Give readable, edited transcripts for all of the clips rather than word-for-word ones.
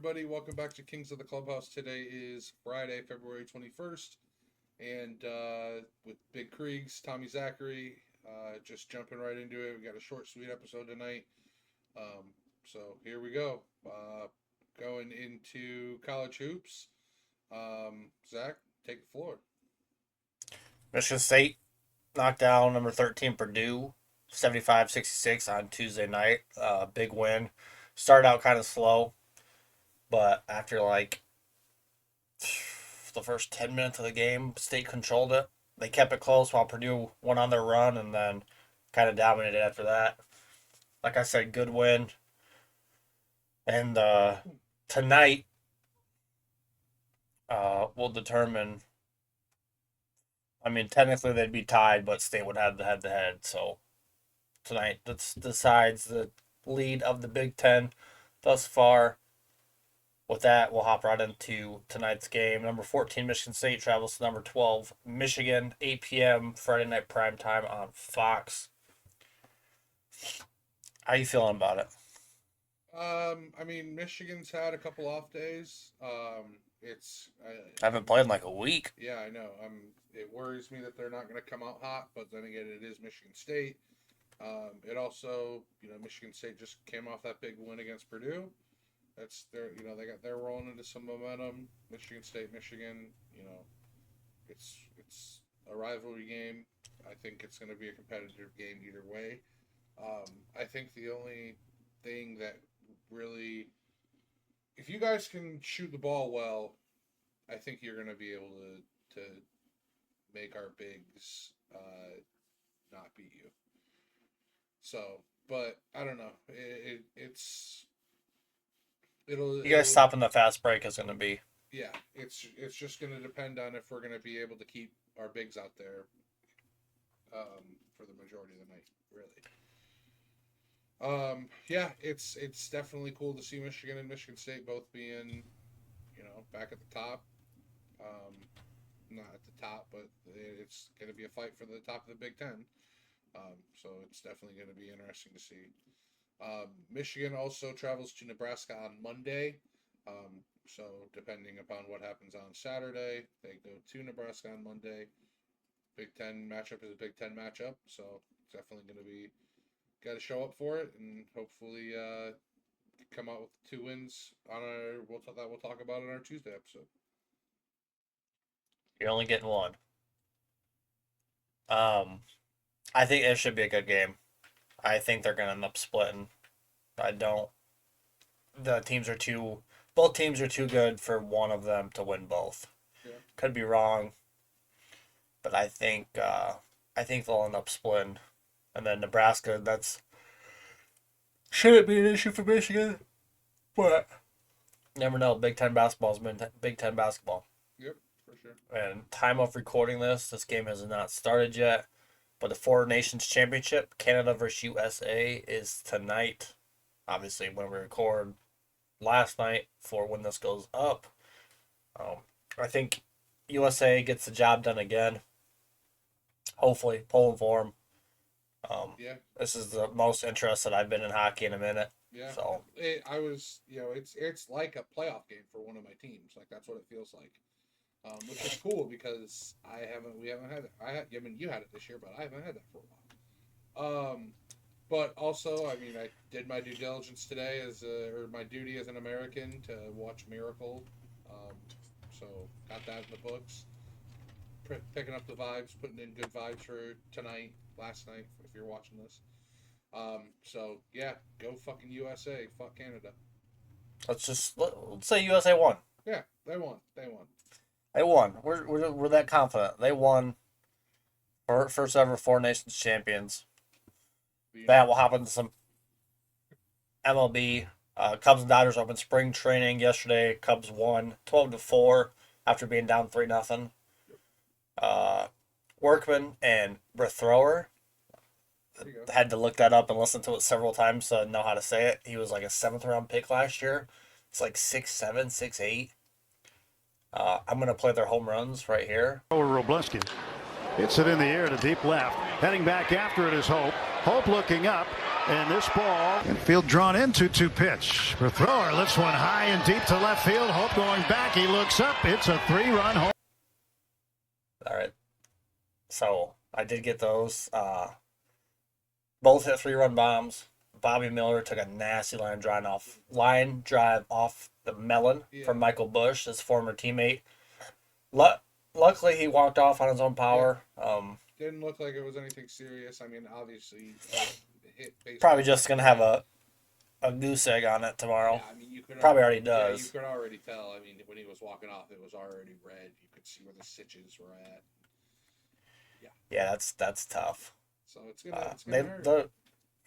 everybody. Welcome back to Kings of the Clubhouse. Today is Friday, February 21st. And with Big Kriegs, Tommy Zachary, just jumping right into it. We got a short, sweet episode tonight. So here we go. Going into college hoops. Zach, take the floor. Michigan State knocked down number 13 Purdue 75-66 on Tuesday night. Big win. Started out kind of slow, but after the first 10 minutes of the game, State controlled it. They kept it close while Purdue went on their run and then kind of dominated after that. Like I said, good win. And tonight will determine. I mean, technically they'd be tied, but State would have the head-to-head. So tonight that decides the lead of the Big Ten thus far. With that, we'll hop right into tonight's game. Number 14, Michigan State travels to number 12, Michigan, 8 p.m. Friday night primetime on Fox. How you feeling about it? I mean, Michigan's had a couple off days. I haven't played in like a week. Yeah, I know. It worries me that they're not going to come out hot, but then again, it is Michigan State. It also, Michigan State just came off that big win against Purdue. They're rolling into some momentum. Michigan State, Michigan, it's a rivalry game. I think it's going to be a competitive game either way. I think the only thing that really, if you guys can shoot the ball well, I think you're going to be able to make our bigs not beat you. So, but I don't know. You guys stopping the fast break is going to be. Yeah, it's just going to depend on if we're going to be able to keep our bigs out there for the majority of the night, really. Yeah, it's definitely cool to see Michigan and Michigan State both being, back at the top. Not at the top, but it's going to be a fight for the top of the Big Ten. So it's definitely going to be interesting to see. Michigan also travels to Nebraska on Monday. So depending upon what happens on Saturday, they go to Nebraska on Monday. Big Ten matchup is a Big Ten matchup, so it's definitely going to be got to show up for it and hopefully come out with 2 wins on we'll talk about in our Tuesday episode. You're only getting one. I think it should be a good game. I think they're going to end up splitting. I don't. Both teams are too good for one of them to win both. Yeah. Could be wrong, but I think they'll end up splitting. And then Nebraska, shouldn't be an issue for Michigan, but you never know. Big Ten basketball has been Big Ten basketball. Yep, for sure. And time of recording this game has not started yet. But the Four Nations Championship, Canada versus USA, is tonight. Obviously, when we record last night for when this goes up. I think USA gets the job done again. Hopefully, pulling for them. Yeah. This is the most interested I've been in hockey in a minute. Yeah. So it's like a playoff game for one of my teams. Like that's what it feels like. Which is cool because we haven't had it. I mean, you had it this year, but I haven't had that for a while. But also, I mean, I did my due diligence today or my duty as an American to watch Miracle. So got that in the books. Picking up the vibes, putting in good vibes for tonight, last night, if you're watching this. So yeah, go fucking USA, fuck Canada. Let's say USA won. Yeah, they won. They won. We're that confident. They won. First ever Four Nations champions. That will hop into some MLB. Cubs and Dodgers opened spring training yesterday. Cubs won 12-4 after being down 3-0. Workman and Thrower. Had to look that up and listen to it several times to know how to say it. He was like a 7th round pick last year. It's like 6'7", 6'8". I'm going to play their home runs right here. Robleski. Hits it in the air to deep left. Heading back after it is Hope. Hope looking up. And this ball, field drawn in 2-2 pitch. The thrower lifts one high and deep to left field. Hope going back. He looks up. It's a 3-run home. All right. So I did get those. Both hit 3-run bombs. Bobby Miller took a nasty line drive off the melon from Michael Bush, his former teammate. Luckily, he walked off on his own power. Didn't look like it was anything serious. I mean, obviously, hit probably just gonna have a goose egg on it tomorrow. Yeah, I mean, you could probably already does. Yeah, you could already tell. I mean, when he was walking off, it was already red. You could see where the stitches were at. Yeah, that's tough. So it's gonna hurt. The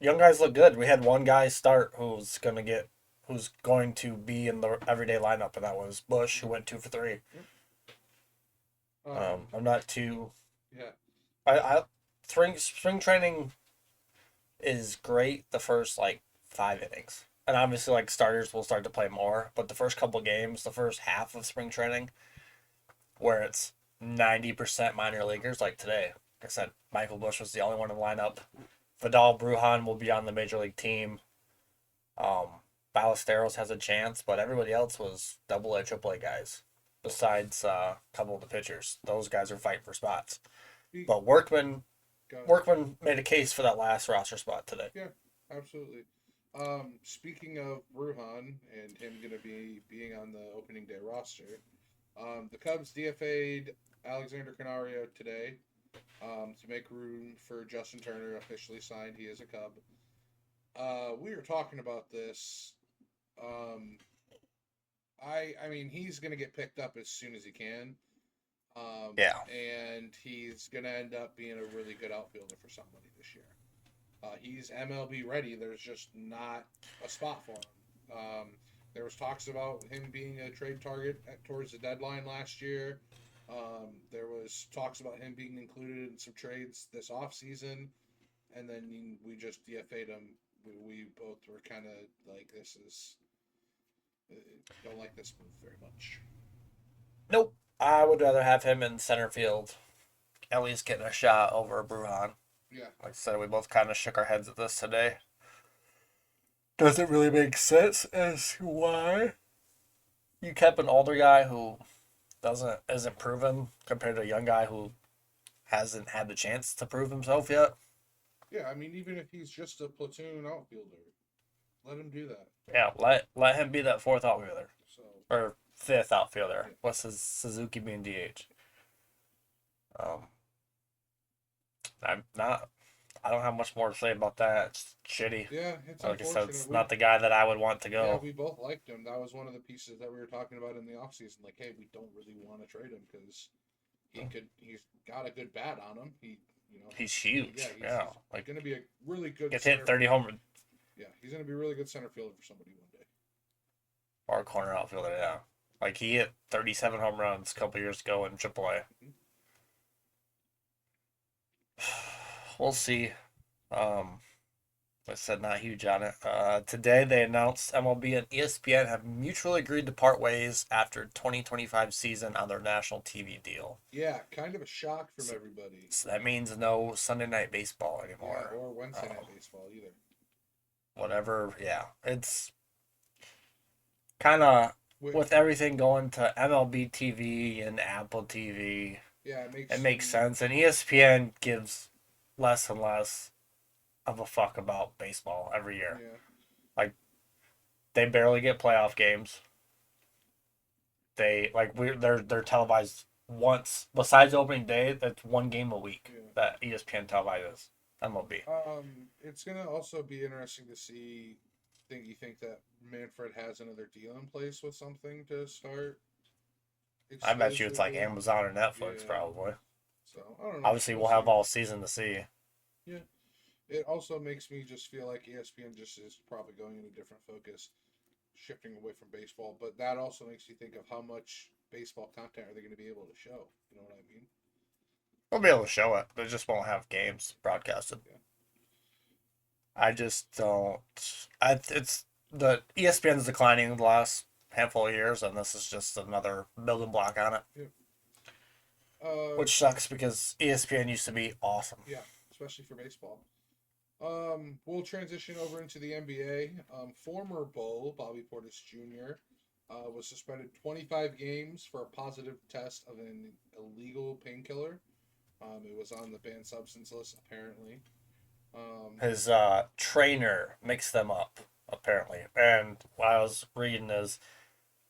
young guys look good. We had one guy start who's going to be in the everyday lineup, and that was Bush, who went 2 for 3. I'm not too. Yeah. Spring training is great the first 5 innings, and obviously starters will start to play more. But the first couple games, the first half of spring training, where it's 90% minor leaguers, like today. Like I said, Michael Bush was the only one in the lineup. Vidal Brujan will be on the major league team. Ballesteros has a chance, but everybody else was AA, AAA guys. Besides a couple of the pitchers, those guys are fighting for spots. But Workman made a case for that last roster spot today. Yeah, absolutely. Speaking of Brujan and him going to be being on the opening day roster, the Cubs DFA'd Alexander Canario today to make room for Justin Turner, officially signed. He is a Cub. We were talking about this. I mean, he's going to get picked up as soon as he can. And he's going to end up being a really good outfielder for somebody this year. He's MLB ready. There's just not a spot for him. There was talks about him being a trade target towards the deadline last year. There was talks about him being included in some trades this offseason. And then we just DFA'd him. We both were kind of like, don't like this move very much. Nope. I would rather have him in center field, at least getting a shot over Brujan. Yeah. Like I said, we both kind of shook our heads at this today. Doesn't really make sense as to why you kept an older guy who isn't proven compared to a young guy who hasn't had the chance to prove himself yet. Yeah, I mean, even if he's just a platoon outfielder, let him do that. Yeah, let him be that fourth outfielder. Or fifth outfielder. Yeah. What's his Suzuki being DH? I don't have much more to say about that. It's shitty. Yeah, it's like I said, it's not the guy that I would want to go. Yeah, we both liked him. That was one of the pieces that we were talking about in the offseason. Like, hey, we don't really want to trade him because he's got a good bat on him. He's huge. Yeah, he's going to be a really good. Gets hit 30 home. Yeah, he's going to be a really good center fielder for somebody one day. Or a corner outfielder, yeah. Like, he hit 37 home runs a couple years ago in AAA. Mm-hmm. We'll see. I said not huge on it. Today they announced MLB and ESPN have mutually agreed to part ways after 2025 season on their national TV deal. Yeah, kind of a shock from everybody. So that means no Sunday night baseball anymore. Yeah, or Wednesday night baseball either. Whatever, yeah. It's kind of with everything going to MLB TV and Apple TV. Yeah, it makes sense. And ESPN gives less and less of a fuck about baseball every year. Yeah. Like, they barely get playoff games. They're televised once. Besides opening day, that's one game a week that ESPN televises MLB. It's gonna also be interesting to see. You think that Manfred has another deal in place with something to start? I bet you it's like Amazon or Netflix, probably. So I don't know. Obviously, we'll have all season to see. Yeah. It also makes me just feel like ESPN just is probably going in a different focus, shifting away from baseball. But that also makes you think of how much baseball content are they going to be able to show? You know what I mean? We'll be able to show it. They just won't have games broadcasted. Yeah. I just don't. It's the ESPN's declining the last handful of years, and this is just another building block on it. Yeah. Which sucks because ESPN used to be awesome. Yeah, especially for baseball. We'll transition over into the NBA. Former Bull Bobby Portis Jr. Was suspended 25 games for a positive test of an illegal painkiller. It was on the banned substance list, apparently. His trainer mixed them up, apparently. And what I was reading is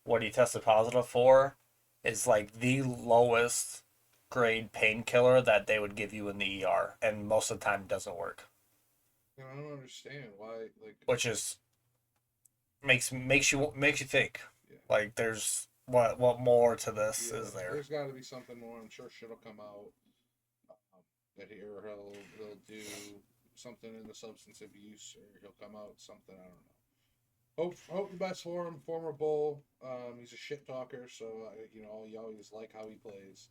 what he tested positive for is like the lowest grade painkiller that they would give you in the ER, and most of the time it doesn't work. I don't understand why. Which is makes you think. Yeah. Like there's what more to this Yeah, is there? There's got to be something more. I'm sure shit'll come out that he'll do something in the substance abuse, or he'll come out something. I don't know. Hope the best for him. Former Bull. He's a shit talker, so you always like how he plays.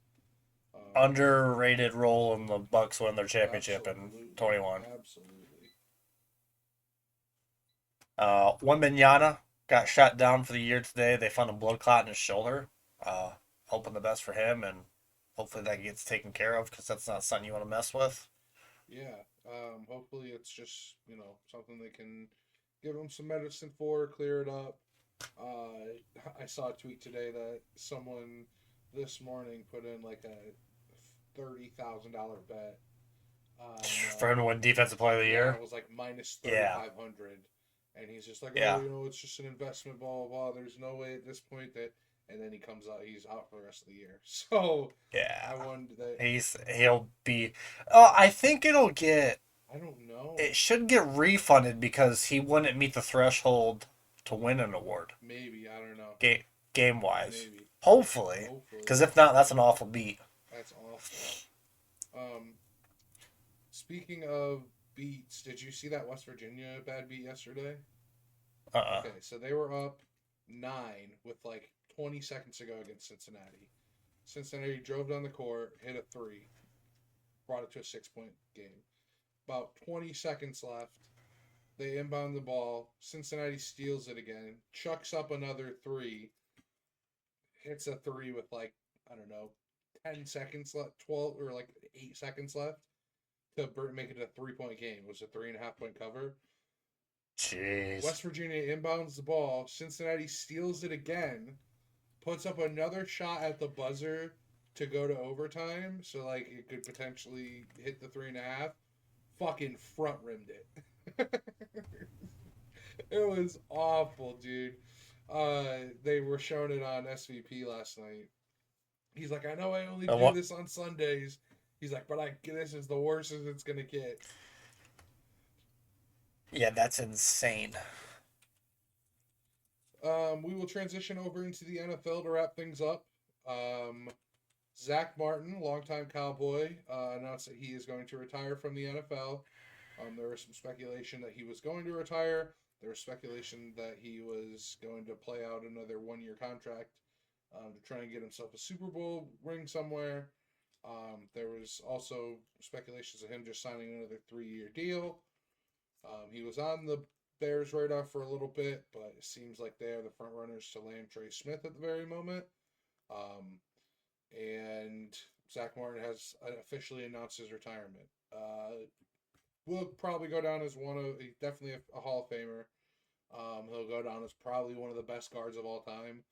Underrated role in the Bucks win their championship in 21. Absolutely. Wembanyama got shot down for the year today. They found a blood clot in his shoulder. Hoping the best for him, and hopefully that gets taken care of because that's not something you want to mess with. Yeah. Hopefully it's just something they can give him some medicine for, clear it up. I saw a tweet today that someone this morning put in like a $30,000 bet for him to win Defensive Player of the Year. It was like minus 3,500, and he's just like, it's just an investment, blah blah blah. There's no way at this point that, and then he comes out, he's out for the rest of the year. So yeah, I wonder that he'll be. Oh, I think it'll get. I don't know. It should get refunded because he wouldn't meet the threshold to win an award. Maybe, I don't know. Game wise, Maybe. hopefully, because if not, that's an awful beat. That's awful. Speaking of beats, did you see that West Virginia bad beat yesterday? Okay, so they were up 9 with like 20 seconds to go against Cincinnati. Cincinnati drove down the court, hit a 3, brought it to a 6-point game. About 20 seconds left. They inbound the ball. Cincinnati steals it again, chucks up another 3, hits a 3 with 10 seconds left, 12 or 8 seconds left to make it a 3-point game. It was a 3.5-point cover. Jeez. West Virginia inbounds the ball. Cincinnati steals it again, puts up another shot at the buzzer to go to overtime, so it could potentially hit the 3.5. Fucking front rimmed it. It was awful, dude. They were showing it on SVP last night. He's like, I know I only do this on Sundays. He's like, but this is the worst as it's gonna get. Yeah, that's insane. We will transition over into the NFL to wrap things up. Zach Martin, longtime Cowboy, announced that he is going to retire from the NFL. There was some speculation that he was going to retire. There was speculation that he was going to play out another 1-year contract to try and get himself a Super Bowl ring somewhere. There was also speculations of him just signing another 3-year deal. He was on the Bears' radar for a little bit, but it seems like they are the front runners to land Trey Smith at the very moment. And Zach Martin has officially announced his retirement. Will probably go down as definitely a Hall of Famer. He'll go down as probably one of the best guards of all time.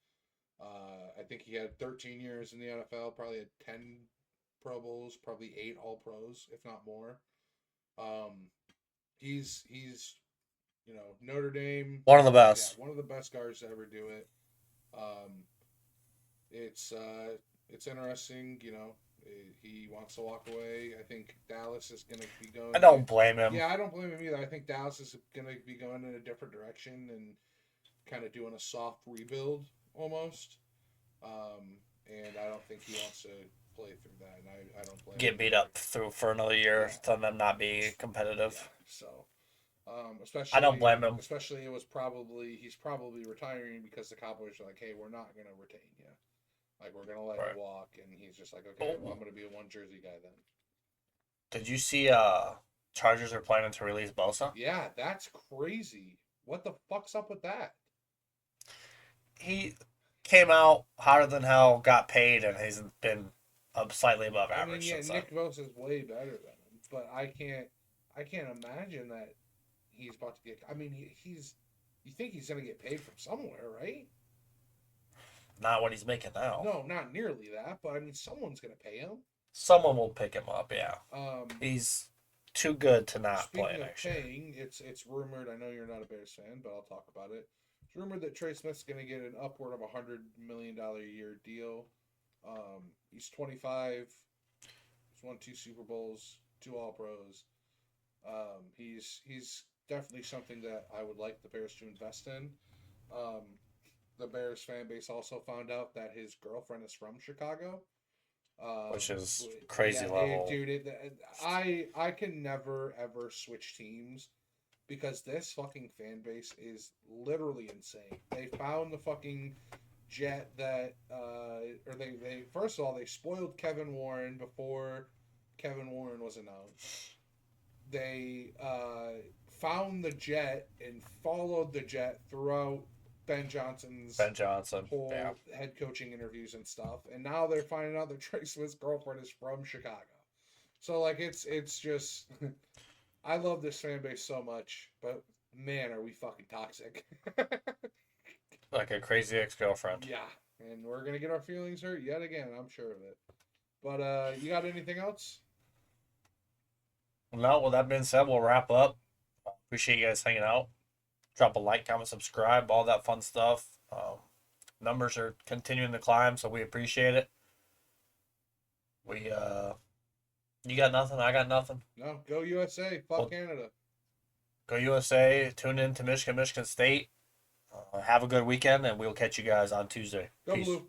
I think he had 13 years in the NFL, probably had 10 Pro Bowls, probably 8 All-Pros, if not more. He's Notre Dame, one of the best. Yeah, one of the best guards to ever do it. It's interesting, he wants to walk away. I think Dallas is going to be going. I don't blame him. Yeah, I don't blame him either. I think Dallas is going to be going in a different direction and kind of doing a soft rebuild almost. And I don't think he wants to play through that. And I don't blame him. Get beat up for another year, to them not be competitive. Yeah, so. Especially, I don't blame him. Especially he's probably retiring because the Cowboys are like, hey, we're not going to retain you. We're going to let you walk. And he's just like, okay, well, I'm going to be a one jersey guy then. Did you see Chargers are planning to release Bosa? Yeah, that's crazy. What the fuck's up with that? He came out hotter than hell, got paid, and he's been slightly above average. Nick Bosa is way better than him, but I can't I can't imagine that he's about to get. I mean, he's. You think he's going to get paid from somewhere, right? Not what he's making now. No, not nearly that. But I mean, someone's going to pay him. Someone will pick him up. Yeah. Um, He's too good to not play Speaking of next year. paying, it's rumored. I know you're not a Bears fan, but I'll talk about it. It's rumored that Trey Smith's going to get an upward of $100 million a year deal. He's 25. He's won 2 Super Bowls, 2 All Pros. He's definitely something that I would like the Bears to invest in. The Bears fan base also found out that his girlfriend is from Chicago. Which is crazy level. Dude, I can never ever switch teams because this fucking fan base is literally insane. They found the fucking jet that or they first of all they spoiled Kevin Warren before Kevin Warren was announced. They found the jet and followed the jet throughout Ben Johnson whole head coaching interviews and stuff, and now they're finding out that Trey Smith's girlfriend is from Chicago. So like it's just I love this fan base so much, but man, are we fucking toxic. Like a crazy ex-girlfriend. Yeah, and we're gonna get our feelings hurt yet again, I'm sure of it. But you got anything else? No, well, that being said, we'll wrap up. Appreciate you guys hanging out. Drop a like, comment, subscribe, all that fun stuff. Numbers are continuing to climb, so we appreciate it. You got nothing? I got nothing. No, go USA. Fuck Canada. Go USA. Tune in to Michigan State. Have a good weekend, and we'll catch you guys on Tuesday. Go Peace. Blue.